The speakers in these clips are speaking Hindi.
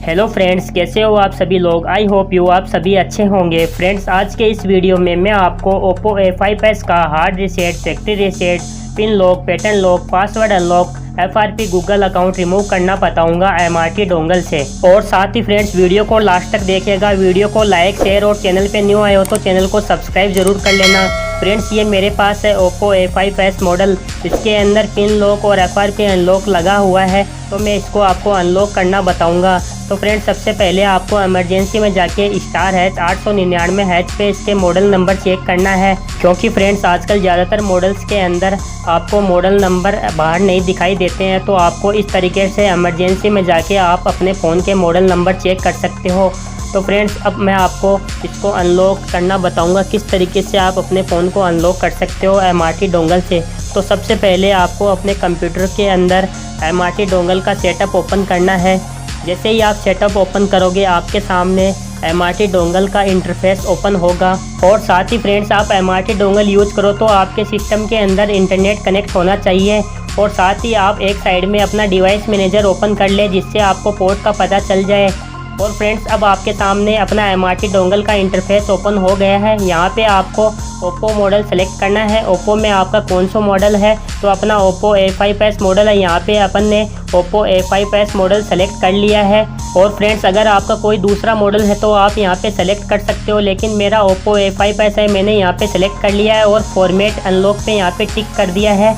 हेलो फ्रेंड्स, कैसे हो आप सभी लोग। आई होप यू आप सभी अच्छे होंगे। फ्रेंड्स, आज के इस वीडियो में मैं आपको Oppo A5s का hard reset, factory reset, pin lock, pattern lock, password unlock, FRP Google account remove करना बताऊंगा MRT डोंगल से। और साथ ही फ्रेंड्स, वीडियो को लास्ट तक देखिएगा। वीडियो को लाइक, शेयर और चैनल पे न्यू आए हो तो चैनल को सब्सक्राइब जरूर कर लेना। फ्रेंड्स, ये मेरे पास है Oppo A5s मॉडल। इसके अंदर पिन लॉक और FRP अनलॉक लगा हुआ है, तो मैं इसको आपको अनलॉक करना बताऊंगा। तो फ्रेंड्स, सबसे पहले आपको इमरजेंसी में जाके *899# पे इसके मॉडल नंबर चेक करना है, क्योंकि फ्रेंड्स आजकल ज़्यादातर मॉडल्स के अंदर आपको मॉडल नंबर बाहर नहीं दिखाई देते हैं। तो आपको इस तरीके से इमरजेंसी में जाके आप अपने फ़ोन के मॉडल नंबर चेक कर सकते हो। तो फ्रेंड्स, अब मैं आपको इसको अनलॉक करना बताऊंगा, किस तरीके से आप अपने फ़ोन को अनलॉक कर सकते हो MRT डोंगल से। तो सबसे पहले आपको अपने कंप्यूटर के अंदर MRT डोंगल का सेटअप ओपन करना है। जैसे ही आप सेटअप ओपन करोगे, आपके सामने MRT डोंगल का इंटरफेस ओपन होगा। और साथ ही फ्रेंड्स, आप MRT डोंगल यूज़ करो तो आपके सिस्टम के अंदर इंटरनेट कनेक्ट होना चाहिए। और साथ ही आप एक साइड में अपना डिवाइस मैनेजर ओपन कर ले, जिससे आपको पोर्ट का पता चल जाए। और फ्रेंड्स, अब आपके सामने अपना MRT डोंगल का इंटरफेस ओपन हो गया है। यहाँ पे आपको Oppo मॉडल सेलेक्ट करना है। Oppo में आपका कौन सा मॉडल है, तो अपना Oppo A5s मॉडल है। यहाँ पे अपन ने Oppo A5s मॉडल सेलेक्ट कर लिया है। और फ्रेंड्स, अगर आपका कोई दूसरा मॉडल है तो आप यहाँ पे सेलेक्ट कर सकते हो, लेकिन मेरा Oppo A5s है, मैंने यहाँ पे सेलेक्ट कर लिया है और फॉर्मेट अनलॉक पे यहाँ पे टिक कर दिया है।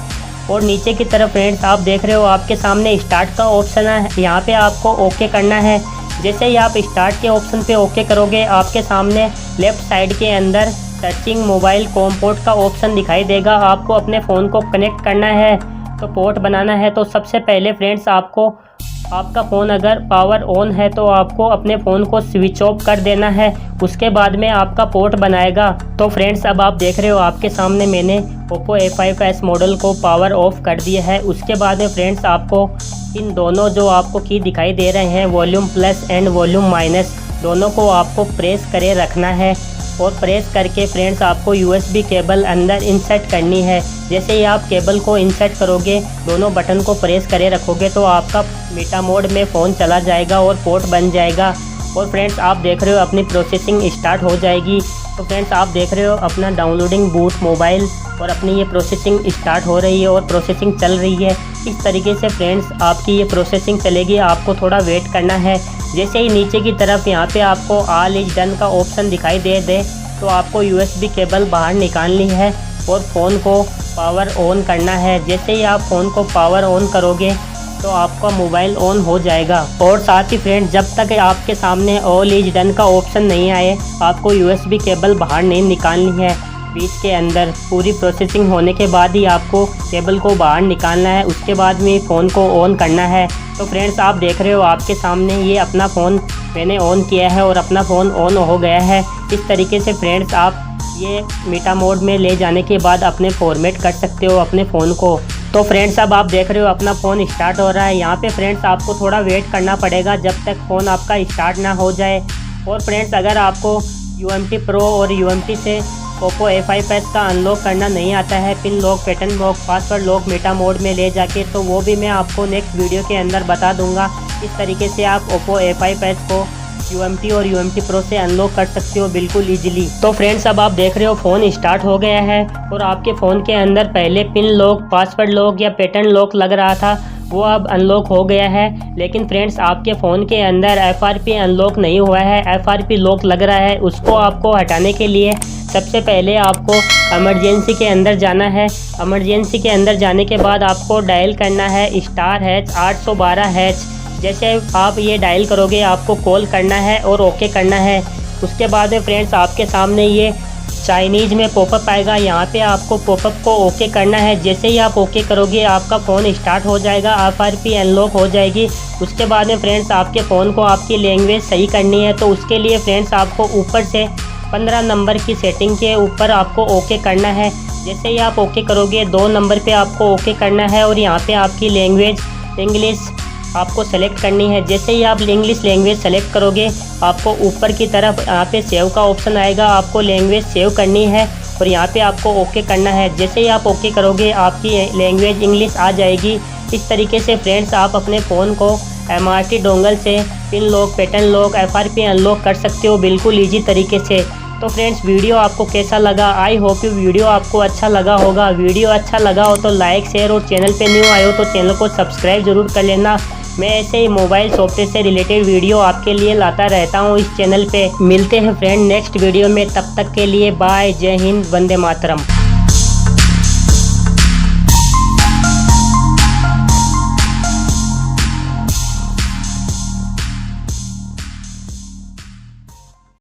और नीचे की तरफ फ्रेंड्स आप देख रहे हो, आपके सामने स्टार्ट का ऑप्शन है। यहाँ पे आपको ओके करना है। जैसे ही आप स्टार्ट के ऑप्शन पे ओके करोगे, आपके सामने लेफ़्ट साइड के अंदर सर्चिंग मोबाइल कॉम पोर्ट का ऑप्शन दिखाई देगा। आपको अपने फ़ोन को कनेक्ट करना है, तो पोर्ट बनाना है। तो सबसे पहले फ्रेंड्स, आपको आपका फ़ोन अगर पावर ऑन है तो आपको अपने फ़ोन को स्विच ऑफ कर देना है। उसके बाद में आपका पोर्ट बनाएगा। तो फ्रेंड्स, अब आप देख रहे हो, आपके सामने मैंने Oppo A5s मॉडल को पावर ऑफ कर दिया है। उसके बाद में फ्रेंड्स, आपको इन दोनों जो आपको की दिखाई दे रहे हैं, volume plus and volume minus, दोनों को आपको प्रेस करे रखना है। और प्रेस करके फ्रेंड्स, आपको USB केबल अंदर इंसर्ट करनी है। जैसे ही आप केबल को इंसर्ट करोगे, दोनों बटन को प्रेस करे रखोगे, तो आपका मीटा मोड में फ़ोन चला जाएगा और पोर्ट बन जाएगा। और फ्रेंड्स, आप देख रहे हो अपनी प्रोसेसिंग स्टार्ट हो जाएगी। तो फ्रेंड्स, आप देख रहे हो अपना डाउनलोडिंग बूट मोबाइल, और अपनी ये प्रोसेसिंग स्टार्ट हो रही है और प्रोसेसिंग चल रही है। इस तरीके से फ्रेंड्स आपकी ये प्रोसेसिंग चलेगी। आपको थोड़ा वेट करना है। जैसे ही नीचे की तरफ यहाँ पे आपको ऑल इज डन का ऑप्शन दिखाई दे तो आपको USB केबल बाहर निकालनी है और फ़ोन को पावर ऑन करना है। जैसे ही आप फ़ोन को पावर ऑन करोगे तो आपका मोबाइल ऑन हो जाएगा। और साथ ही फ्रेंड्स, जब तक आपके सामने ऑल इज डन का ऑप्शन नहीं आए, आपको USB केबल बाहर नहीं निकालनी है। बीच के अंदर पूरी प्रोसेसिंग होने के बाद ही आपको केबल को बाहर निकालना है। उसके बाद में फ़ोन को ऑन करना है। तो फ्रेंड्स, आप देख रहे हो आपके सामने ये अपना फ़ोन मैंने ऑन किया है और अपना फ़ोन ऑन हो गया है। इस तरीके से फ्रेंड्स, आप ये मीटा मोड में ले जाने के बाद अपने फॉर्मेट कर सकते हो अपने फ़ोन को। तो फ्रेंड्स, अब आप देख रहे हो अपना फ़ोन स्टार्ट हो रहा है। यहाँ पे फ्रेंड्स, आपको थोड़ा वेट करना पड़ेगा जब तक फ़ोन आपका स्टार्ट ना हो जाए। और फ्रेंड्स, अगर आपको UMT प्रो और UMT से Oppo A5s का अनलॉक करना नहीं आता है, pin lock, pattern lock, password lock मीटा मोड में ले जाके, तो वो भी मैं आपको नेक्स्ट वीडियो के अंदर बता दूंगा। इस तरीके से आप Oppo A5s को UMT और UMT प्रो से अनलॉक कर सकते हो बिल्कुल ईजिली। तो फ्रेंड्स, अब आप देख रहे हो फ़ोन स्टार्ट हो गया है और आपके फ़ोन के अंदर पहले पिन लॉक, पासवर्ड लॉक या पैटर्न लॉक लग रहा था, वो अब अनलॉक हो गया है। लेकिन फ्रेंड्स, आपके फ़ोन के अंदर FRP अनलॉक नहीं हुआ है, FRP लॉक लग रहा है। उसको आपको हटाने के लिए सबसे पहले आपको इमरजेंसी के अंदर जाना है। इमरजेंसी के अंदर जाने के बाद आपको डायल करना है *812#। जैसे आप ये डायल करोगे, आपको कॉल करना है और ओके करना है। उसके बाद में फ्रेंड्स, आपके सामने ये चाइनीज़ में पॉपअप आएगा। यहाँ पे आपको पॉपअप को ओके करना है। जैसे ही आप ओके करोगे, आपका फ़ोन स्टार्ट हो जाएगा, FRP अनलॉक हो जाएगी। उसके बाद में फ्रेंड्स, आपके फ़ोन को आपकी लैंग्वेज सही करनी है। तो उसके लिए फ्रेंड्स, आपको ऊपर से 15 नंबर की सेटिंग के ऊपर आपको ओके करना है। जैसे ही आप ओके करोगे, 2 नंबर पे आपको ओके करना है और यहाँ पे आपकी लैंग्वेज इंग्लिश आपको सेलेक्ट करनी है। जैसे ही आप इंग्लिश लैंग्वेज सेलेक्ट करोगे, आपको ऊपर की तरफ यहाँ पे सेव का ऑप्शन आएगा। आपको लैंग्वेज सेव करनी है और यहाँ पे आपको ओके करना है। जैसे ही आप ओके करोगे, आपकी लैंग्वेज इंग्लिश आ जाएगी। इस तरीके से फ्रेंड्स, आप अपने फ़ोन को MRT डोंगल से pin lock, pattern lock, FRP unlock कर सकते हो बिल्कुल ईजी तरीके से। तो फ्रेंड्स वीडियो आपको कैसा लगा? आई होप यू वीडियो आपको अच्छा लगा होगा। वीडियो अच्छा लगा हो तो लाइक, शेयर और चैनल पे न्यू आए हो तो चैनल को सब्सक्राइब जरूर कर लेना। मैं ऐसे ही मोबाइल सॉफ्टवेयर से रिलेटेड वीडियो आपके लिए लाता रहता हूँ इस चैनल पे। मिलते हैं फ्रेंड नेक्स्ट वीडियो में, तब तक के लिए बाय, जय हिंद, वंदे मातरम।